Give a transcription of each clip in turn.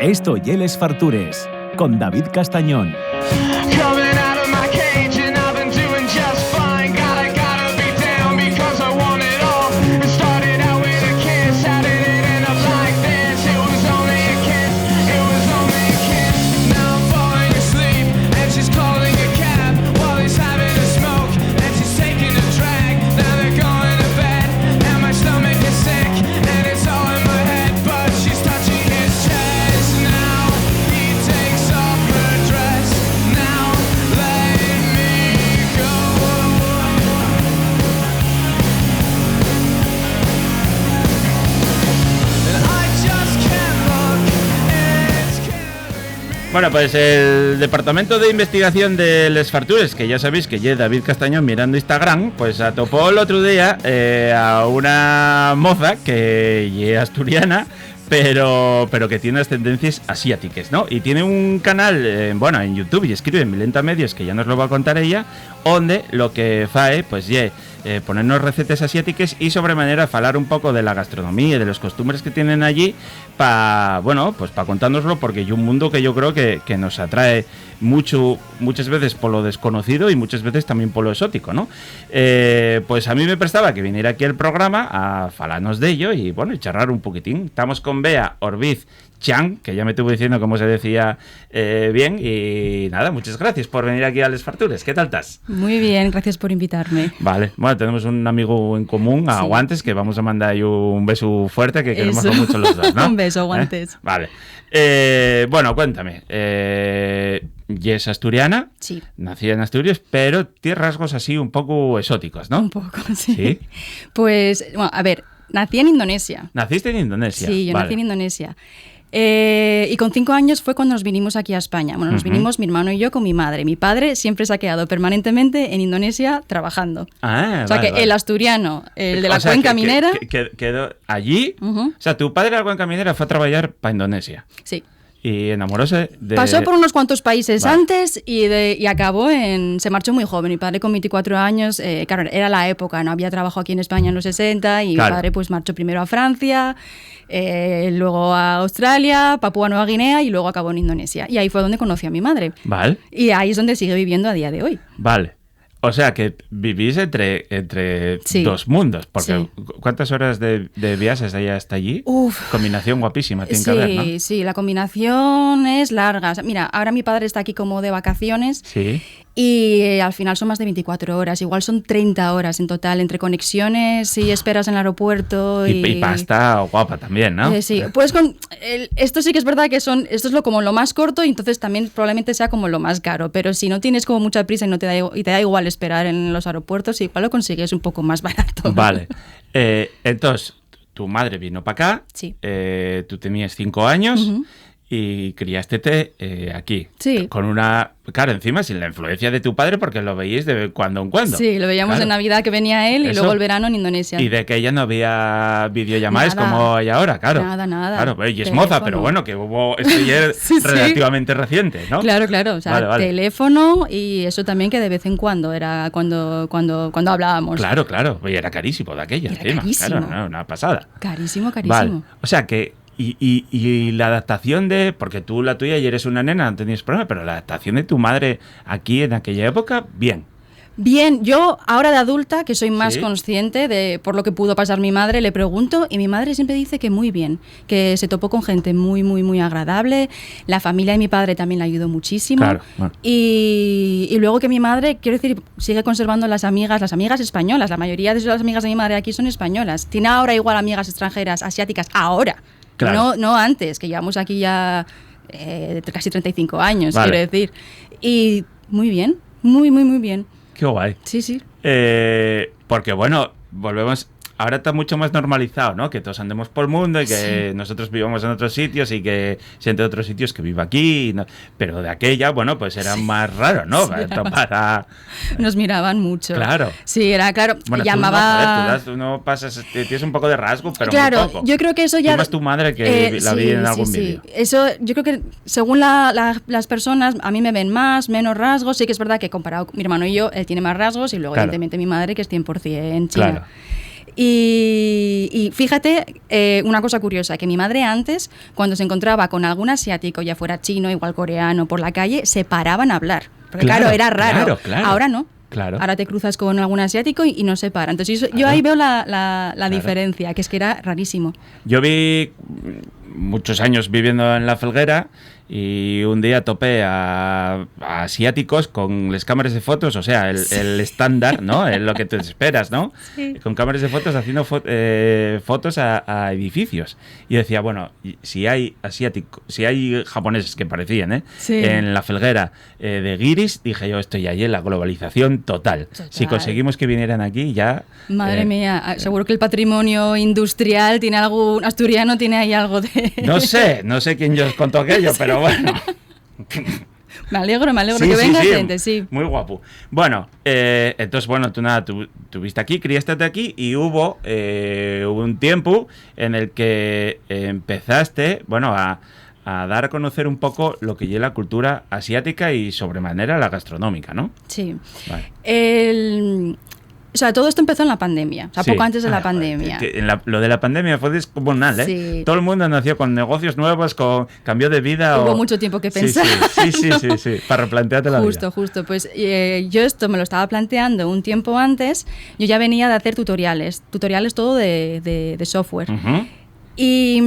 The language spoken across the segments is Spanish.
Esto y Les Fartures, con David Castañón. Bueno, pues el Departamento de Investigación de Les Fartures, que ya sabéis que ya David Castañón mirando Instagram, pues atopó el otro día a una moza que es asturiana, pero que tiene unas tendencias asiáticas, ¿no? Y tiene un canal, en YouTube, y escribe en Milenta Medios, que ya nos lo va a contar ella, donde lo que fae, pues ponernos recetas asiáticas y sobremanera falar un poco de la gastronomía y de los costumbres que tienen allí para contárnoslo, porque hay un mundo que yo creo que nos atrae mucho, muchas veces por lo desconocido y muchas veces también por lo exótico, ¿no? Pues a mí me prestaba que viniera aquí al programa a falarnos de ello y charlar un poquitín. Estamos con Bea Orbiz Chang, que ya me estuvo diciendo cómo se decía bien, y nada, muchas gracias por venir aquí a Les Fartures. ¿Qué tal estás? Muy bien, gracias por invitarme. Vale, bueno, tenemos un amigo en común, a Guantes, que vamos a mandar ahí un beso fuerte, que queremos mucho los dos, ¿no? Un beso, Guantes. Vale. Cuéntame, ¿y es asturiana? Sí. Nacida en Asturias, pero tiene rasgos así un poco exóticos, ¿no? Un poco, sí. ¿Sí? Pues, a ver, nací en Indonesia. ¿Naciste en Indonesia? Sí, yo nací en Indonesia. Y con 5 años fue cuando nos vinimos aquí a España. Bueno, nos vinimos mi hermano y yo con mi madre. Mi padre siempre se ha quedado permanentemente en Indonesia trabajando. O sea, el asturiano, el de la cuenca minera... quedó allí. O sea, tu padre de la cuenca minera fue a trabajar para Indonesia. Sí. Y enamoróse de... Pasó por unos cuantos países antes y acabó se marchó muy joven. Mi padre con 24 años, claro, era la época, no había trabajo aquí en España en los 60 y mi padre pues marchó primero a Francia, luego a Australia, Papúa Nueva Guinea y luego acabó en Indonesia. Y ahí fue donde conocí a mi madre. Vale. Y ahí es donde sigue viviendo a día de hoy. Vale. O sea, que vivís entre dos mundos, porque ¿cuántas horas de viaje hasta allí? Uf. Combinación guapísima, tiene que haber, ¿no? Sí, la combinación es larga. O sea, mira, ahora mi padre está aquí como de vacaciones. Sí. Y al final son más de 24 horas, igual son 30 horas en total, entre conexiones y esperas en el aeropuerto. Y pasta guapa también, ¿no? Sí, pues esto sí que es verdad que esto es como lo más corto y entonces también probablemente sea como lo más caro, pero si no tienes como mucha prisa y te da igual esperar en los aeropuertos, igual lo consigues un poco más barato. Vale, entonces tu madre vino para acá, sí. Tú tenías 5 años y criaste aquí. Sí. Con una... Claro, encima sin la influencia de tu padre, porque lo veíais de cuando en cuando. Sí, lo veíamos en Navidad que venía él y luego el verano en Indonesia. Y de que ella no había videollamadas como hay ahora, claro. Nada. Claro, y es moza, pero bueno, que hubo esto ya relativamente reciente, ¿no? Claro, o sea, vale. Teléfono y eso también que de vez en cuando era cuando hablábamos. Claro, y era carísimo de aquella. Era carísimo. Claro, no, una pasada. Carísimo. Vale. O sea que... Y la adaptación porque tú la tuya y eres una nena, no tenías problema, pero la adaptación de tu madre aquí en aquella época, bien. Bien, yo ahora de adulta, que soy más consciente por lo que pudo pasar mi madre, le pregunto y mi madre siempre dice que muy bien, que se topó con gente muy, muy, muy agradable. La familia de mi padre también le ayudó muchísimo. Claro, bueno. Y luego que mi madre, quiero decir, sigue conservando las amigas españolas. La mayoría de las amigas de mi madre aquí son españolas. Tiene ahora igual amigas extranjeras, asiáticas, ahora. Claro. No antes, que llevamos aquí ya casi 35 años, vale. Quiero decir. Y muy bien, muy, muy, muy bien. Qué guay. Sí. Porque bueno, volvemos... Ahora está mucho más normalizado, ¿no? Que todos andemos por el mundo y que nosotros vivamos en otros sitios y que gente de otros sitios que viva aquí. ¿No? Pero de aquella, bueno, pues era más raro, ¿no? Nos miraban mucho. Claro. Sí, era claro. Bueno, llamaba... tú no pasas... Tienes un poco de rasgo, pero claro, muy poco. Yo creo que eso ya... Tú más tu madre que la vi en algún vídeo. Eso, yo creo que según las personas, a mí me ven más, menos rasgos. Sí que es verdad que comparado con mi hermano y yo, él tiene más rasgos y luego evidentemente mi madre, que es 100% china. Claro. Y fíjate, una cosa curiosa, que mi madre antes, cuando se encontraba con algún asiático, ya fuera chino, igual coreano, por la calle, se paraban a hablar. Porque claro, era raro. Claro. Ahora no. Claro. Ahora te cruzas con algún asiático y no se para. Entonces yo ahí veo la diferencia, que es que era rarísimo. Yo vi muchos años viviendo en La Felguera y un día topé a asiáticos con las cámaras de fotos, o sea, el estándar, ¿no? Es lo que te esperas, ¿no? Sí. Con cámaras de fotos haciendo fotos a edificios. Y decía, bueno, si hay japoneses que parecían, sí, en La Felguera de guiris, dije yo, estoy ahí en la globalización total. Si conseguimos que vinieran aquí, ya... Madre mía, seguro que el patrimonio industrial tiene algún... Asturiano tiene ahí algo de... No sé quién os contó aquello, pero bueno. Me alegro que venga gente, sí. Muy guapo. Bueno, entonces, bueno, tú viste aquí, criaste aquí y hubo un tiempo en el que empezaste, bueno, a dar a conocer un poco lo que es la cultura asiática y sobremanera la gastronómica, ¿no? Sí. Vale. O sea, todo esto empezó en la pandemia, o sea, poco antes de la pandemia. Lo de la pandemia fue descomunal, ¿eh? Sí. Todo el mundo nació con negocios nuevos, con cambio de vida. Hubo mucho tiempo que pensar. Sí, para replantearte la vida. Justo. Pues yo esto me lo estaba planteando un tiempo antes. Yo ya venía de hacer tutoriales todo de software. Uh-huh. Y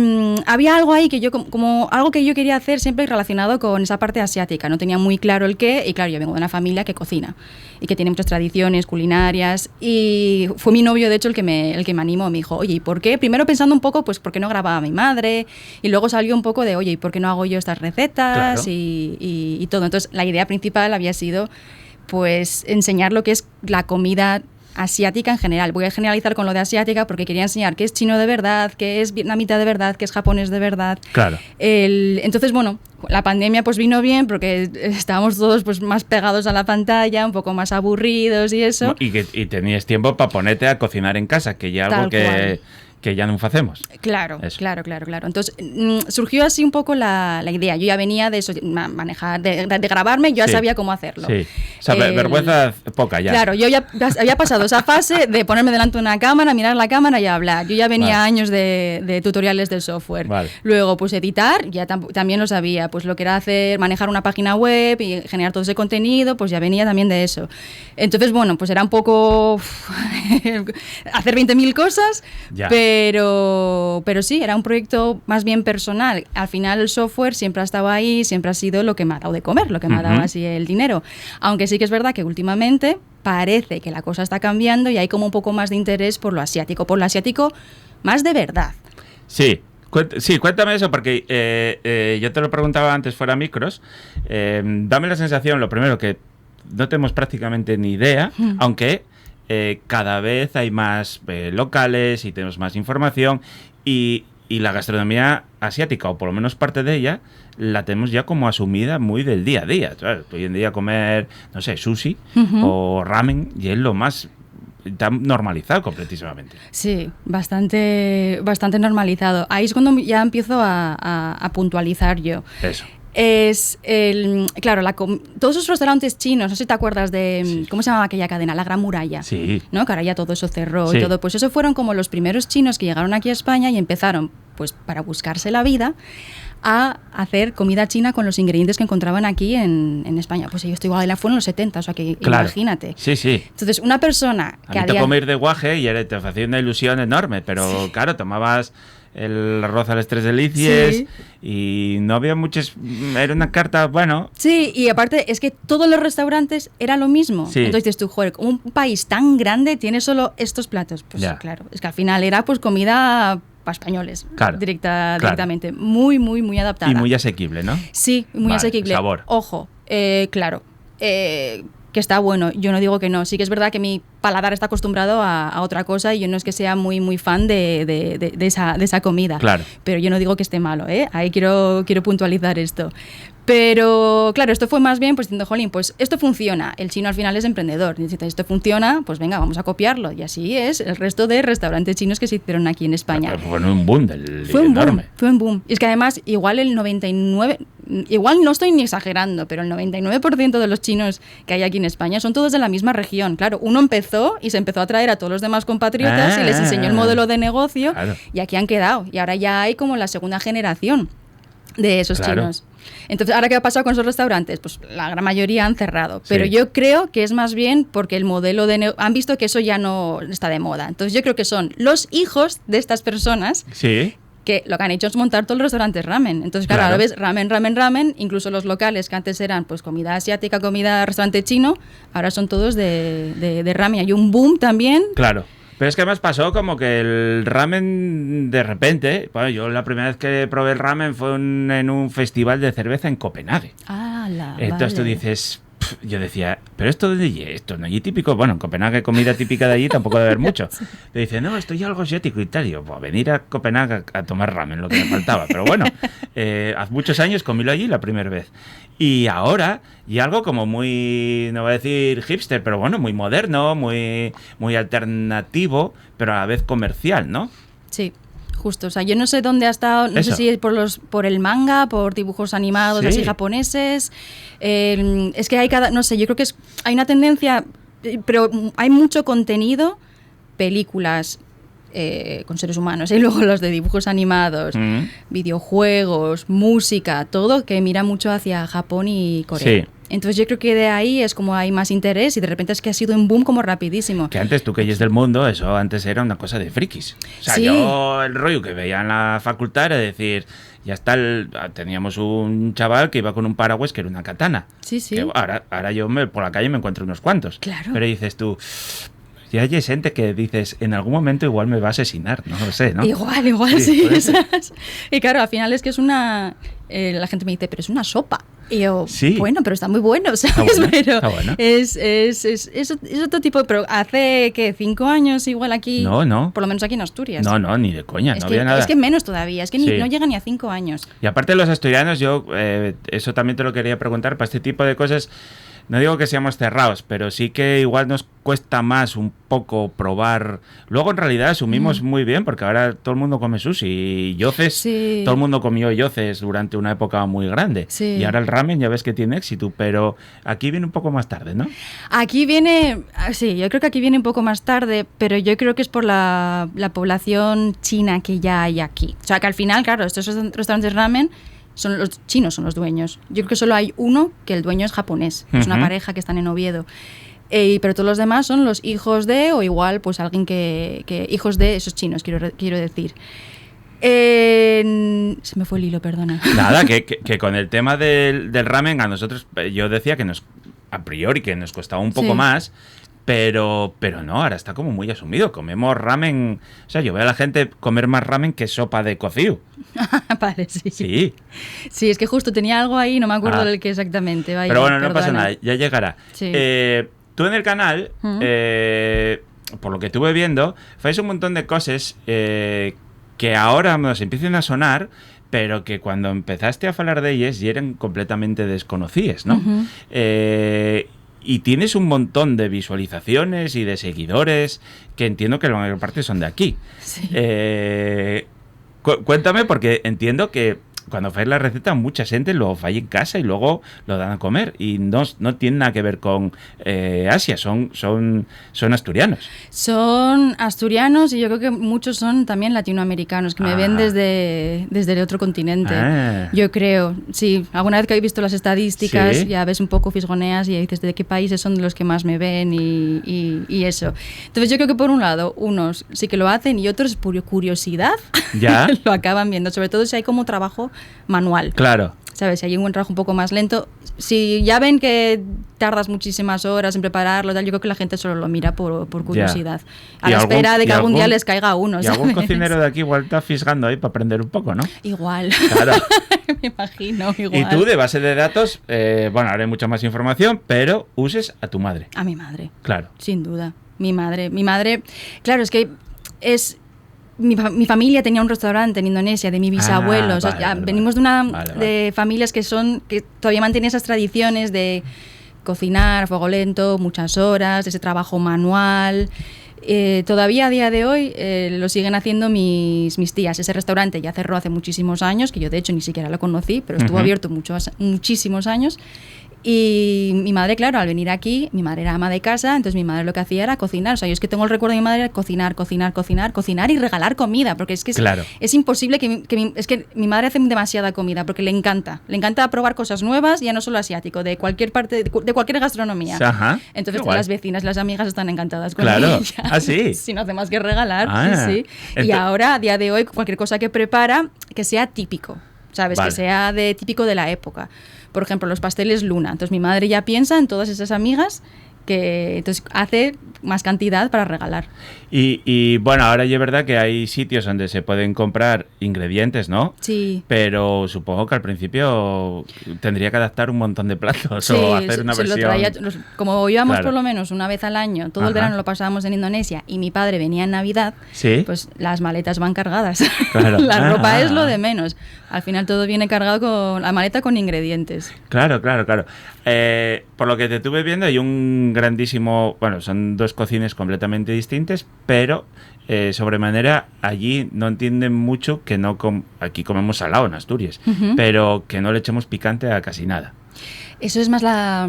había algo ahí que yo como algo que yo quería hacer siempre relacionado con esa parte asiática. No tenía muy claro el qué, y claro, yo vengo de una familia que cocina y que tiene muchas tradiciones culinarias, y fue mi novio de hecho el que me animó. Me dijo, oye, ¿y por qué? Primero pensando un poco, pues, ¿por qué no grababa a mi madre? Y luego salió un poco de, oye, ¿y por qué no hago yo estas recetas? Claro. Y todo. Entonces la idea principal había sido, pues, enseñar lo que es la comida asiática en general. Voy a generalizar con lo de asiática porque quería enseñar qué es chino de verdad, qué es vietnamita de verdad, qué es japonés de verdad. Claro. Entonces, bueno, la pandemia pues vino bien porque estábamos todos pues más pegados a la pantalla, un poco más aburridos y eso. Y tenías tiempo para ponerte a cocinar en casa, que ya algo que ya no hacemos. Claro. Entonces surgió así un poco la idea. Yo ya venía de eso, manejar, de grabarme, yo ya sabía cómo hacerlo. Sí. O sea, vergüenza poca ya. Claro, yo ya había pasado esa fase de ponerme delante de una cámara, mirar la cámara y hablar. Yo ya venía años de tutoriales de software. Vale. Luego, pues editar, ya también lo sabía. Pues lo que era manejar una página web y generar todo ese contenido, pues ya venía también de eso. Entonces, bueno, pues era un poco hacer 20.000 cosas, ya. Pero sí, era un proyecto más bien personal. Al final el software siempre ha estado ahí, siempre ha sido lo que me ha dado de comer, lo que me ha dado así el dinero. Aunque sí que es verdad que últimamente parece que la cosa está cambiando y hay como un poco más de interés por lo asiático más de verdad. Sí, cuéntame eso, porque yo te lo preguntaba antes fuera micros. Dame la sensación, lo primero, que no tenemos prácticamente ni idea, aunque cada vez hay más locales y tenemos más información y la gastronomía asiática, o por lo menos parte de ella, la tenemos ya como asumida muy del día a día. ¿Sabes? Hoy en día comer, no sé, sushi o ramen y es lo más tan normalizado completísimamente. Sí, bastante normalizado. Ahí es cuando ya empiezo a puntualizar yo. Eso. Claro, todos esos restaurantes chinos, no sé si te acuerdas de, ¿cómo se llamaba aquella cadena? La Gran Muralla. Sí. ¿No? Que ahora ya todo eso cerró y todo. Pues eso fueron como los primeros chinos que llegaron aquí a España y empezaron, pues para buscarse la vida, a hacer comida china con los ingredientes que encontraban aquí en España. Pues esto igual fueron en los 70, o sea que imagínate. Sí. Entonces, una persona que a mí te comer de guaje y te hacía una ilusión enorme, pero claro, tomabas el arroz a las tres delicias y no había muchas, era una carta, bueno. Sí, y aparte es que todos los restaurantes era lo mismo. Sí. Entonces dices tú, joder, un país tan grande tiene solo estos platos. Pues claro, es que al final era pues comida para españoles, directamente. Muy, muy, muy adaptada. Y muy asequible, ¿no? Sí, muy asequible. Sabor. Ojo, claro, que está bueno, yo no digo que no. Sí que es verdad que mi paladar está acostumbrado a otra cosa y yo no es que sea muy, muy fan de esa comida. Claro. Pero yo no digo que esté malo, ¿eh? Ahí quiero puntualizar esto. Pero, claro, esto fue más bien pues diciendo, jolín, pues esto funciona. El chino al final es emprendedor. Dice, esto funciona, pues venga, vamos a copiarlo. Y así es el resto de restaurantes chinos que se hicieron aquí en España. Pero fue un boom enorme. Fue un boom. Y es que además, igual el 99, igual no estoy ni exagerando, pero el 99% de los chinos que hay aquí en España son todos de la misma región. Claro, uno empezó y se empezó a traer a todos los demás compatriotas y les enseñó el modelo de negocio, y aquí han quedado. Y ahora ya hay como la segunda generación de esos chinos. Entonces, ¿ahora qué ha pasado con esos restaurantes? Pues la gran mayoría han cerrado. Pero yo creo que es más bien porque el modelo de han visto que eso ya no está de moda. Entonces yo creo que son los hijos de estas personas que lo que han hecho es montar todos los restaurantes ramen. Entonces, claro, ahora ves ramen, incluso los locales que antes eran pues comida asiática, restaurante chino, ahora son todos de ramen. Hay un boom también. Claro. Pero es que además pasó como que el ramen de repente, bueno, yo la primera vez que probé el ramen fue en un festival de cerveza en Copenhague. Entonces tú dices, yo decía, pero esto no es típico. Bueno, en Copenhague comida típica de allí tampoco debe haber mucho. Te dice, no, esto ya algo asiático y tal. Y yo, pues venir a Copenhague a tomar ramen, lo que me faltaba. Pero bueno, hace muchos años comílo allí la primera vez. Y ahora, y algo como muy, no voy a decir hipster, pero bueno, muy moderno, muy alternativo, pero a la vez comercial, ¿no? Sí, justo. O sea, yo no sé dónde ha estado, no sé si es por el manga, por dibujos animados así japoneses. Es que hay no sé, yo creo que hay una tendencia, pero hay mucho contenido, películas con seres humanos, y luego los de dibujos animados, videojuegos, música, todo que mira mucho hacia Japón y Corea. Sí. Entonces yo creo que de ahí es como hay más interés y de repente es que ha sido un boom como rapidísimo. Que antes, tú que eres del mundo, eso antes era una cosa de frikis. O sea, yo el rollo que veía en la facultad era decir, ya está, teníamos un chaval que iba con un paraguas que era una katana. Sí, sí. Que ahora yo por la calle me encuentro unos cuantos. Claro. Pero dices tú... Y hay gente que dices, en algún momento igual me va a asesinar, no lo sé, ¿no? Igual, sí. Y claro, al final es que es una... la gente me dice, pero es una sopa. Y yo, bueno, pero está muy bueno, ¿sabes? Está bueno. Es otro tipo, pero hace, ¿qué? 5 años igual aquí. No. Por lo menos aquí en Asturias. No, ni de coña, no había nada. Es que menos todavía, es que no llega ni a 5 años. Y aparte de los asturianos, yo eso también te lo quería preguntar, para este tipo de cosas... No digo que seamos cerrados, pero sí que igual nos cuesta más un poco probar. Luego en realidad asumimos muy bien, porque ahora todo el mundo come sushi y yoces, todo el mundo comió yoces durante una época muy grande. Y ahora el ramen ya ves que tiene éxito, pero aquí viene un poco más tarde, ¿no? Aquí viene, yo creo que aquí viene un poco más tarde, pero yo creo que es por la población china que ya hay aquí. O sea, que al final, claro, estos restaurantes ramen son los chinos, son los dueños. Yo creo que solo hay uno que el dueño es japonés. Es una pareja que están en Oviedo. Pero todos los demás son los hijos de, o igual, pues alguien que hijos de esos chinos, quiero decir. Se me fue el hilo, perdona. Nada, que con el tema del ramen, a nosotros, yo decía que a priori, que nos costaba un poco más. Pero no, ahora está como muy asumido. Comemos ramen. O sea, yo veo a la gente comer más ramen que sopa de cocido. Vale, sí. Sí, es que justo tenía algo ahí, no me acuerdo del que exactamente. Vaya, pero bueno, no pasa nada, ya llegará. Sí. Tú en el canal, por lo que estuve viendo, fais un montón de cosas que ahora nos empiezan a sonar, pero que cuando empezaste a hablar de ellas ya eran completamente desconocidas, ¿no? Y tienes un montón de visualizaciones y de seguidores que entiendo que la mayor parte son de aquí. Sí. Cuéntame, porque entiendo que cuando fais la receta mucha gente lo falla en casa y luego lo dan a comer y no tiene nada que ver con Asia, son asturianos. Son asturianos y yo creo que muchos son también latinoamericanos que me ven desde el otro continente. Yo creo, sí, alguna vez que he visto las estadísticas ya ves un poco fisgoneas y dices de qué países son de los que más me ven y eso. Entonces yo creo que por un lado unos sí que lo hacen y otros por curiosidad ¿Ya? lo acaban viendo, sobre todo si hay como trabajo manual. Claro. ¿Sabes? Si hay un trabajo un poco más lento, si ya ven que tardas muchísimas horas en prepararlo, tal, yo creo que la gente solo lo mira por curiosidad. A la espera de que algún día les caiga uno. Y algún cocinero de aquí igual está fisgando ahí para aprender un poco, ¿no? Igual. Claro. Me imagino, igual. Y tú, de base de datos, bueno, ahora hay mucha más información, pero uses a tu madre. A mi madre. Claro. Sin duda. Mi madre, claro, es que es... Mi familia tenía un restaurante en Indonesia de mi bisabuelo. Venimos de familias que todavía mantienen esas tradiciones de cocinar a fuego lento, muchas horas, ese trabajo manual. Todavía a día de hoy lo siguen haciendo mis tías. Ese restaurante ya cerró hace muchísimos años, que yo de hecho ni siquiera lo conocí, pero estuvo abierto muchísimos años. Y mi madre, claro, al venir aquí, mi madre era ama de casa, entonces mi madre lo que hacía era cocinar. O sea, yo es que tengo el recuerdo de mi madre cocinar y regalar comida, porque es que es imposible es que mi madre hace demasiada comida, porque le encanta probar cosas nuevas, ya no solo asiático, de cualquier parte, de cualquier gastronomía. Ajá. Entonces las vecinas, las amigas están encantadas con ella. Ah, sí. Si no hace más que regalar, sí. Y ahora, a día de hoy, cualquier cosa que prepara, que sea típico, ¿sabes? Que sea típico de la época. Por ejemplo, los pasteles Luna. Entonces mi madre ya piensa en todas esas amigas que entonces hace más cantidad para regalar. Y bueno, ahora ya es verdad que hay sitios donde se pueden comprar ingredientes, ¿no? Sí. Pero supongo que al principio tendría que adaptar un montón de platos o hacer una versión... Como íbamos por lo menos una vez al año, todo el verano lo pasábamos en Indonesia y mi padre venía en Navidad, pues las maletas van cargadas. Claro. La ropa es lo de menos. Al final todo viene cargado con la maleta con ingredientes. Claro. Por lo que te estuve viendo hay un grandísimo... Bueno, son dos cocinas completamente distintas, pero sobremanera allí no entienden mucho que no... Aquí comemos salado en Asturias, pero que no le echemos picante a casi nada. Eso es más la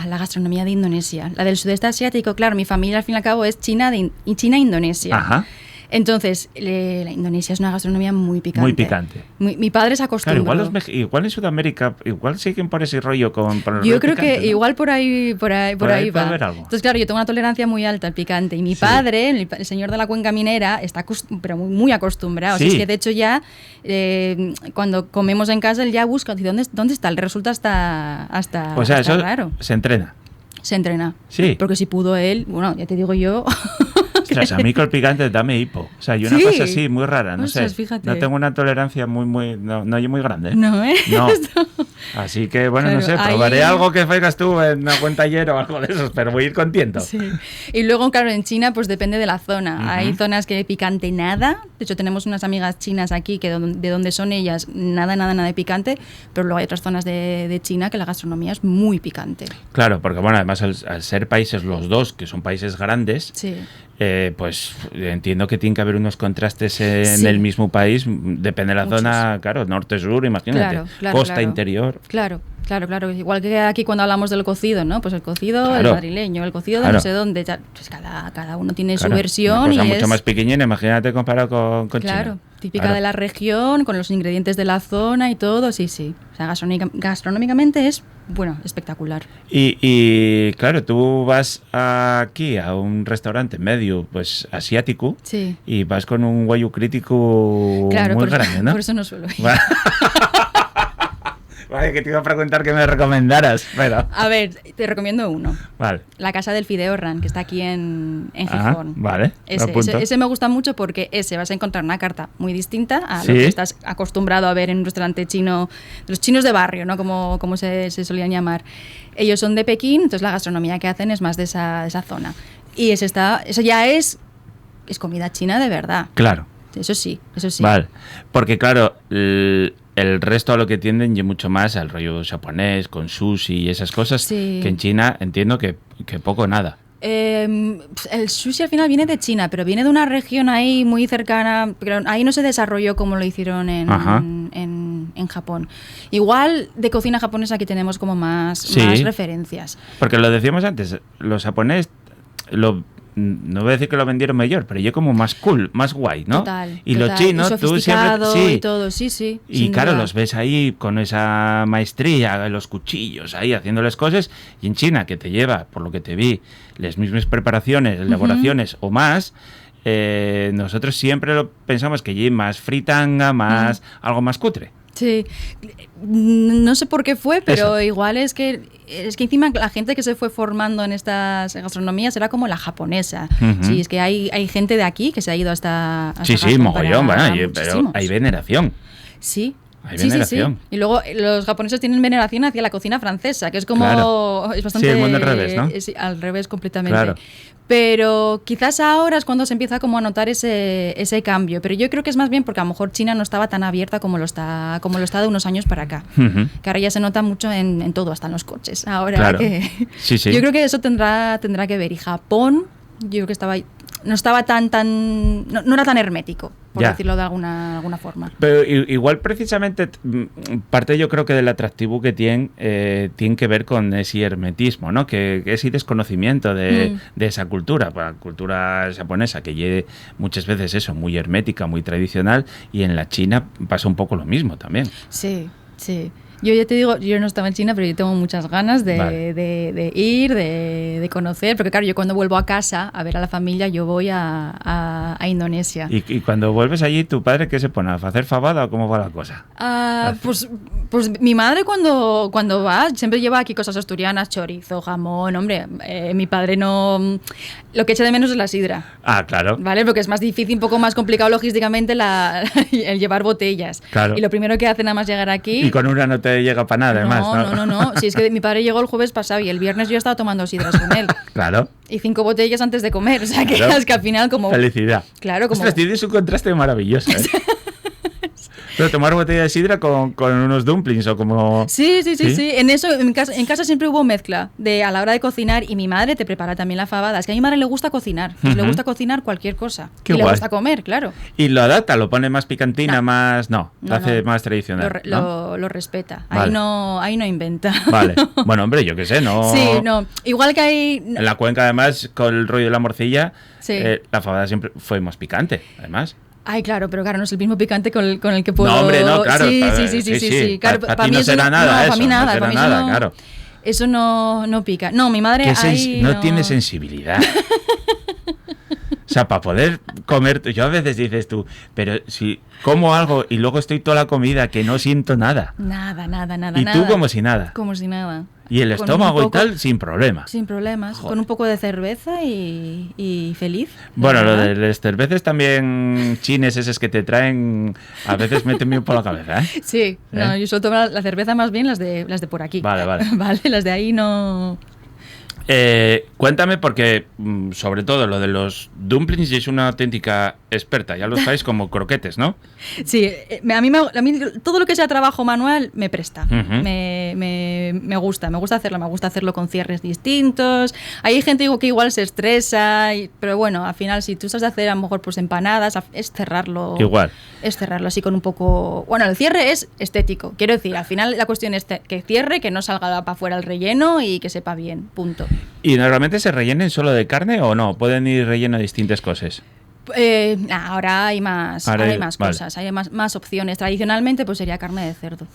gastronomía de Indonesia. La del sudeste asiático, claro, mi familia al fin y al cabo es China-Indonesia. Ajá. Entonces, la Indonesia es una gastronomía muy picante. Muy picante. Mi padre se acostumbró. Claro, igual en Sudamérica, igual siguen por ese rollo con el Yo creo picante, que ¿no? igual por ahí va. Haber algo. Entonces, claro, yo tengo una tolerancia muy alta al picante. Y mi padre, el señor de la cuenca minera, está pero muy acostumbrado. Sí. O sea, es que de hecho ya, cuando comemos en casa, él ya busca, ¿dónde está? Le resulta hasta o sea, hasta eso raro. se entrena. Se entrena. Sí. Porque si pudo él, bueno, ya te digo yo... Ostras, a mí con el picante dame hipo. O sea, yo una cosa así muy rara, no sé. Fíjate. No tengo una tolerancia muy grande. No, ¿eh? No. Así que, bueno, claro, no sé, probaré algo que faigas tú en una cuenta ayer o algo de esos, pero voy a ir contento. Sí. Y luego, claro, en China, pues depende de la zona. Hay zonas que picante nada. De hecho, tenemos unas amigas chinas aquí que de donde son ellas, nada de picante. Pero luego hay otras zonas de China que la gastronomía es muy picante. Claro, porque, bueno, además al ser países los dos, que son países grandes... Sí. Pues entiendo que tiene que haber unos contrastes en el mismo país, depende de la zona, claro, norte-sur, imagínate, costa interior. Claro. Igual que aquí cuando hablamos del cocido, ¿no? Pues el cocido el madrileño, el cocido de no sé dónde, pues cada uno tiene su versión. Una cosa y mucho más pequeñina, imagínate comparado con China. Claro, típica de la región, con los ingredientes de la zona y todo, sí. O sea, gastronómicamente es... Bueno, espectacular. Y claro, tú vas aquí a un restaurante medio, pues asiático, y vas con un huello crítico muy grande, ¿no? Por eso no suelo ir. Vale, que te iba a preguntar que me recomendaras, pero... A ver, te recomiendo uno. Vale. La Casa del Fideo Ran, que está aquí en Gijón. Vale, ese me gusta mucho porque vas a encontrar una carta muy distinta a lo que estás acostumbrado a ver en un restaurante chino, los chinos de barrio, ¿no? Como se solían llamar. Ellos son de Pekín, entonces la gastronomía que hacen es más de esa zona. Y eso ya es comida china de verdad. Claro. Eso sí. Vale, porque claro... El resto a lo que tienden y mucho más al rollo japonés, con sushi y esas cosas, que en China entiendo que poco o nada. El sushi al final viene de China, pero viene de una región ahí muy cercana, pero ahí no se desarrolló como lo hicieron en Japón. Igual de cocina japonesa aquí tenemos como más referencias. Porque lo decíamos antes, los japoneses no voy a decir que lo vendieron mejor, pero yo como más cool, más guay, ¿no? Y los chinos, tú siempre... y todo, sí. Y claro, los ves ahí con esa maestría, los cuchillos ahí haciéndoles cosas, y en China, que te lleva, por lo que te vi, las mismas preparaciones, elaboraciones o más, nosotros siempre lo pensamos que allí más fritanga, más algo más cutre. Sí, no sé por qué fue, pero igual es que encima la gente que se fue formando en estas gastronomías era como la japonesa. Sí, es que hay gente de aquí que se ha ido hasta sí, mogollón, pero hay veneración. Sí. Hay veneración. Sí. Y luego los japoneses tienen veneración hacia la cocina francesa, que es como... Claro. Es bastante... Sí, el mundo al revés, ¿no? Sí, al revés completamente. Claro. Pero quizás ahora es cuando se empieza como a notar ese cambio. Pero yo creo que es más bien porque a lo mejor China no estaba tan abierta como lo está de unos años para acá. Que ahora ya se nota mucho en todo, hasta en los coches. Ahora claro. Sí. Yo creo que eso tendrá que ver. Y Japón, yo creo que estaba... no estaba no era tan hermético, por decirlo de alguna forma. Pero igual precisamente parte yo creo que del atractivo que tiene que ver con ese hermetismo, ¿no? Que ese desconocimiento de esa cultura, la cultura japonesa, que lleve muchas veces eso, muy hermética, muy tradicional, y en la China pasa un poco lo mismo también. Sí. Yo ya te digo, yo no estaba en China, pero yo tengo muchas ganas de ir, de conocer, porque claro, yo cuando vuelvo a casa a ver a la familia, yo voy a Indonesia. ¿Y cuando vuelves allí, tu padre qué se pone? ¿A hacer fabada o cómo va la cosa? Pues mi madre cuando va siempre lleva aquí cosas asturianas, chorizo, jamón, hombre, mi padre no... Lo que echa de menos es la sidra. Ah, claro. ¿Vale? Porque es más difícil, un poco más complicado logísticamente el llevar botellas. Claro. Y lo primero que hace nada más llegar aquí... Y con una no te llega para nada, además, ¿no? No. Si es que mi padre llegó el jueves pasado y el viernes yo estaba tomando sidras con él. Claro. Y 5 botellas antes de comer. O sea, que es que al final como... Felicidad. Claro, como... Ostras, tienes un contraste maravilloso, ¿eh? Pero tomar botella de sidra con unos dumplings o como... Sí. En casa siempre hubo mezcla a la hora de cocinar, y mi madre te prepara también la fabada. Es que a mi madre le gusta cocinar. Le gusta cocinar cualquier cosa. Qué y guay. Le gusta comer, claro. Y lo adapta, lo pone más picantina, más... No, lo hace más tradicional. Lo respeta. Vale. Ahí no inventa. Vale. Bueno, hombre, yo qué sé, no... Sí, no. Igual que hay... En la cuenca, además, con el rollo de la morcilla, sí. La fabada siempre fue más picante, además. Ay, claro, pero claro, no es el mismo picante con el que puedo... No, hombre, no, claro. Sí. Claro, para ti no será nada eso. Para mí nada, claro. Eso no pica. No, mi madre no tiene sensibilidad. O sea, para poder comer... Yo a veces dices tú, pero si como algo y luego estoy toda la comida que no siento nada. Nada. Y tú como si nada. Como si nada. Y el estómago y tal, sin problema. Sin problemas. Joder. Con un poco de cerveza y feliz. Bueno, lo de las cervezas también chines esos que te traen, a veces meten bien por la cabeza, ¿eh? Sí. No, yo suelo tomar la cerveza más bien las de por aquí. Vale. Vale, las de ahí no... Cuéntame, porque sobre todo lo de los dumplings es una auténtica experta, ya los sabéis como croquetes, ¿no? Sí, a mí todo lo que sea trabajo manual me presta. Me gusta hacerlo con cierres distintos. Hay gente que igual se estresa, pero bueno, al final si tú estás de hacer a lo mejor pues empanadas, es cerrarlo. Igual. Es cerrarlo así con un poco... Bueno, el cierre es estético, quiero decir, al final la cuestión es que cierre, que no salga para afuera el relleno y que sepa bien, punto. ¿Y normalmente se rellenen solo de carne o no? ¿Pueden ir relleno de distintas cosas? Ahora hay más cosas, hay más opciones. Tradicionalmente pues sería carne de cerdo.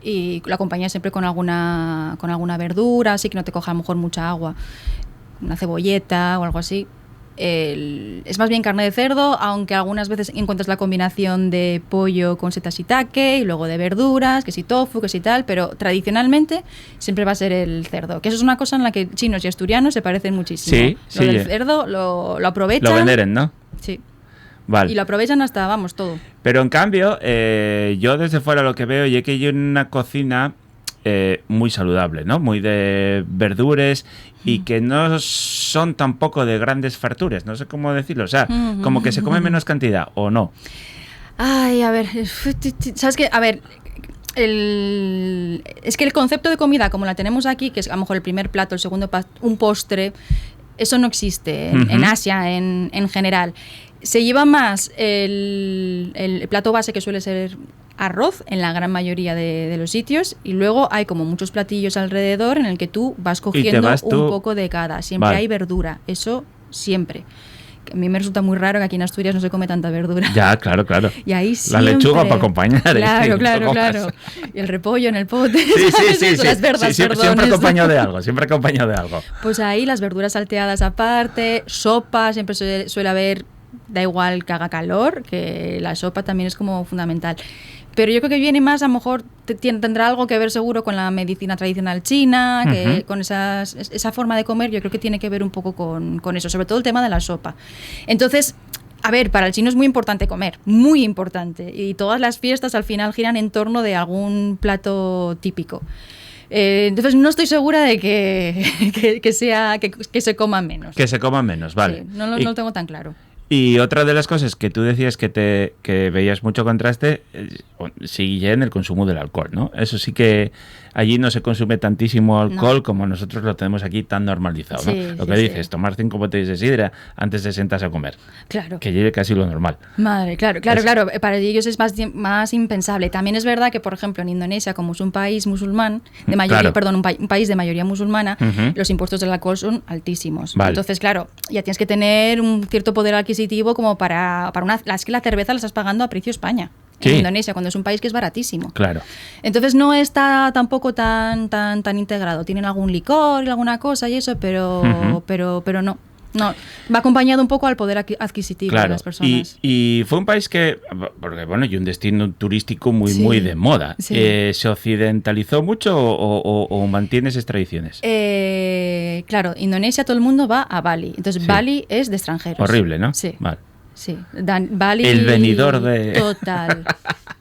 Y lo acompañas siempre con alguna verdura, así que no te coja a lo mejor mucha agua. Una cebolleta o algo así. Es más bien carne de cerdo, aunque algunas veces encuentras la combinación de pollo con setas shiitake y luego de verduras, que si tofu, que si tal, pero tradicionalmente siempre va a ser el cerdo, que eso es una cosa en la que chinos y asturianos se parecen muchísimo. Sí, del cerdo lo aprovechan. Lo veneren, ¿no? Sí. Vale. Y lo aprovechan hasta, vamos, todo. Pero en cambio, yo desde fuera lo que veo, y es que hay una cocina muy saludable, ¿no? Muy de verduras y que no son tampoco de grandes farturas, no sé cómo decirlo, o sea, como que se come menos cantidad, ¿o no? Ay, a ver, ¿sabes qué? A ver, es que el concepto de comida como la tenemos aquí, que es a lo mejor el primer plato, el segundo plato, un postre, eso no existe en Asia en general. Se lleva más el plato base, que suele ser arroz en la gran mayoría de los sitios, y luego hay como muchos platillos alrededor en el que tú vas cogiendo un poco de cada. Siempre hay verdura, eso siempre. A mí me resulta muy raro que aquí en Asturias no se come tanta verdura. Ya, claro. Y ahí siempre... La lechuga para acompañar. Claro. Y el repollo en el pote. Sí. Las verdas, siempre acompañado de algo, Pues ahí las verduras salteadas aparte, sopa, siempre suele haber, da igual que haga calor, que la sopa también es como fundamental. Pero yo creo que viene más, a lo mejor tendrá algo que ver seguro con la medicina tradicional china, que con esa forma de comer, yo creo que tiene que ver un poco con eso, sobre todo el tema de la sopa. Entonces, a ver, para el chino es muy importante comer, muy importante, y todas las fiestas al final giran en torno de algún plato típico. Entonces no estoy segura de que se coma menos. Que se coma menos, vale. Sí, no lo tengo tan claro. Y otra de las cosas que tú decías que veías mucho contraste, sigue en el consumo del alcohol, ¿no? Eso sí que allí no se consume tantísimo alcohol como nosotros lo tenemos aquí tan normalizado, ¿no? Lo que dices, tomar 5 botellas de sidra antes de sentarse a comer. Claro. Que lleve casi lo normal. Madre, claro. Para ellos es más impensable. También es verdad que, por ejemplo, en Indonesia, como es un país musulmán, de mayoría, un país de mayoría musulmana, los impuestos del alcohol son altísimos. Vale. Entonces, claro, ya tienes que tener un cierto poder adquisitivo como para es que la cerveza la estás pagando a precio España. En Indonesia, cuando es un país que es baratísimo. Claro. Entonces no está tampoco tan integrado. Tienen algún licor y alguna cosa y eso, pero no. No, va acompañado un poco al poder adquisitivo de las personas. Y fue un país que, porque bueno, y un destino turístico muy de moda. Sí. ¿Se occidentalizó mucho o mantiene esas tradiciones? Claro, Indonesia todo el mundo va a Bali. Entonces Bali es de extranjeros. Horrible, ¿no? Sí. Vale. Sí, Bali... El venidor de...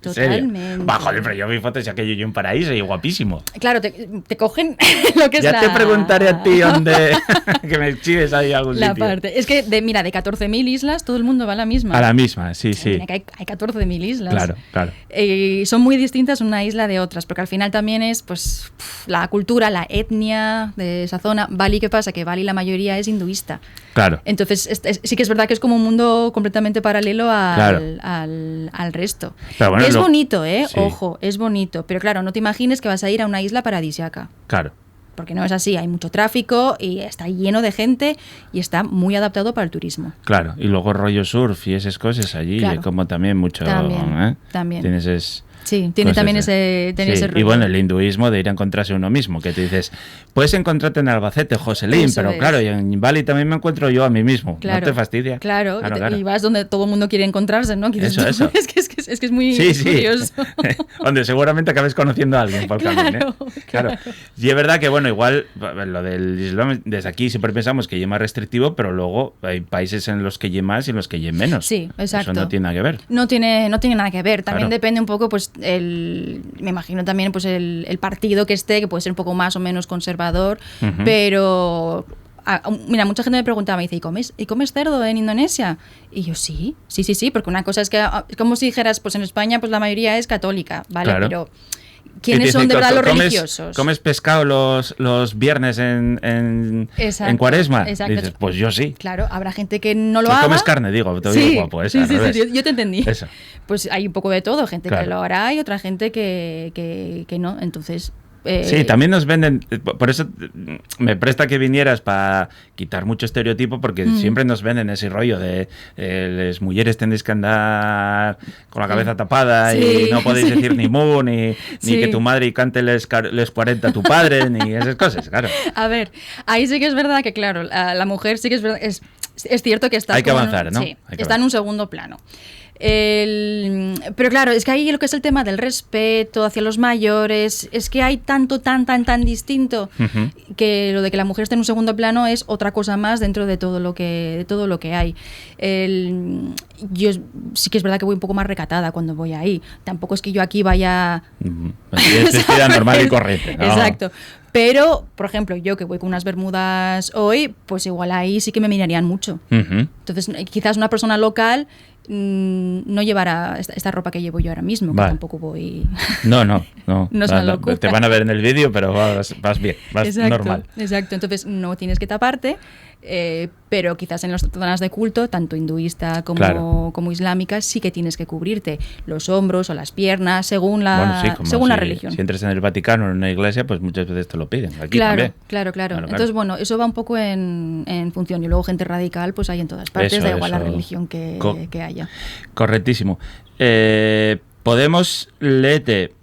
Totalmente. Joder, pero yo vi fotos y aquello y un paraíso y guapísimo. Claro, te cogen lo que es ya te preguntaré a ti dónde... que me chives ahí a algún sitio. Parte. Es que, de 14.000 islas, todo el mundo va a la misma. A la misma, sí. Mira, que hay 14.000 islas. Claro. Son muy distintas una isla de otras, porque al final también es pues la cultura, la etnia de esa zona. Bali, ¿qué pasa? Que Bali la mayoría es hinduista. Claro. Entonces, sí que es verdad que es como un mundo completamente paralelo al resto. Bueno, es bonito, sí. Ojo, es bonito. Pero claro, no te imagines que vas a ir a una isla paradisíaca. Claro. Porque no es así, hay mucho tráfico y está lleno de gente y está muy adaptado para el turismo. Claro, y luego rollo surf y esas cosas allí, como también mucho... También. Tienes Sí, tiene también ese rollo. Y bueno, el hinduismo de ir a encontrarse uno mismo, que te dices, puedes encontrarte en Albacete, Joselín, Eso pero es. Claro, y en Bali también me encuentro yo a mí mismo. Claro, ¿no te fastidia? Claro. Y vas donde todo el mundo quiere encontrarse, ¿no? Eso. Es que es muy curioso. Donde seguramente acabes conociendo a alguien por el camino. Claro. Y es verdad que, bueno, igual lo del Islam, desde aquí siempre pensamos que es más restrictivo, pero luego hay países en los que hay más y en los que hay menos. Sí, exacto. Eso no tiene nada que ver. No tiene nada que ver. También depende un poco, pues, me imagino también pues el partido que esté, que puede ser un poco más o menos conservador, pero mira, mucha gente me preguntaba, me dice, ¿y comes cerdo en Indonesia? Y yo, sí, porque una cosa es que, como si dijeras, pues en España pues la mayoría es católica, ¿vale? Claro. Pero ¿quiénes son de verdad los religiosos? ¿Comes pescado los viernes en Cuaresma? Exacto. Dices, pues yo sí. Claro, habrá gente que no lo haga. ¿Comes carne? Digo, te digo guapo. Sí, yo te entendí. Eso. Pues hay un poco de todo, gente que lo hará y otra gente que no, entonces... Sí, también nos venden, por eso me presta que vinieras para quitar mucho estereotipo, porque siempre nos venden ese rollo de las mujeres tenéis que andar con la cabeza tapada y no podéis decir ni mu, ni que tu madre cante les 40 a tu padre, ni esas cosas, claro. A ver, ahí sí que es verdad que, claro, la mujer sí que es verdad, es cierto que está... Hay que avanzar, ¿no? Sí, está en un segundo plano. Pero claro, es que ahí lo que es el tema del respeto hacia los mayores, es que hay tan distinto que lo de que la mujer esté en un segundo plano es otra cosa más dentro de todo lo que hay. Yo sí que es verdad que voy un poco más recatada cuando voy ahí. Tampoco es que yo aquí vaya... Es vida normal y corriente, ¿no? Exacto. Pero, por ejemplo, yo que voy con unas bermudas hoy, pues igual ahí sí que me mirarían mucho. Entonces, quizás una persona local no llevará esta ropa que llevo yo ahora mismo, que tampoco voy... No es una locura. Te van a ver en el vídeo, pero vas bien, vas normal. Exacto, entonces no tienes que taparte, pero quizás en las zonas de culto, tanto hinduista como islámica, sí que tienes que cubrirte los hombros o las piernas, según la religión. Si entras en el Vaticano o en una iglesia, pues muchas veces te lo piden. Aquí también. Claro. Entonces, bueno, eso va un poco en función. Y luego gente radical, pues hay en todas partes, da igual la religión que haya. Correctísimo. Podemos leerte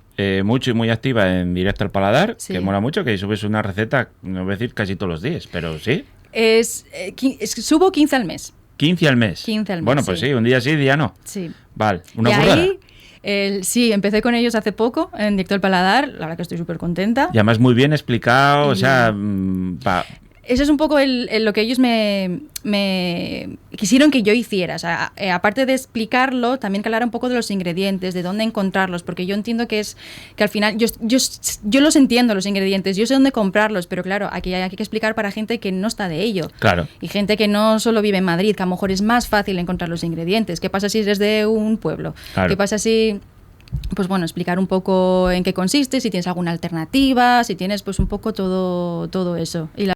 mucho y muy activa en Directo al Paladar, que mola mucho, que subes una receta, no voy a decir casi todos los días, pero sí. Subo 15 al mes. 15 al mes. Bueno, pues sí, un día sí, día no. Sí. Vale, una burrada. Sí, empecé con ellos hace poco en Directo al Paladar, la verdad que estoy súper contenta. Y además muy bien explicado, o sea... Eso es un poco lo que ellos me quisieron que yo hiciera. O sea, aparte de explicarlo, también que hablara un poco de los ingredientes, de dónde encontrarlos, porque yo entiendo que al final, yo los entiendo, los ingredientes, yo sé dónde comprarlos, pero claro, aquí hay que explicar para gente que no está de ello. Claro. Y gente que no solo vive en Madrid, que a lo mejor es más fácil encontrar los ingredientes. ¿Qué pasa si eres de un pueblo? Claro. ¿Qué pasa si...? Pues bueno, explicar un poco en qué consiste, si tienes alguna alternativa, si tienes pues un poco todo eso. Y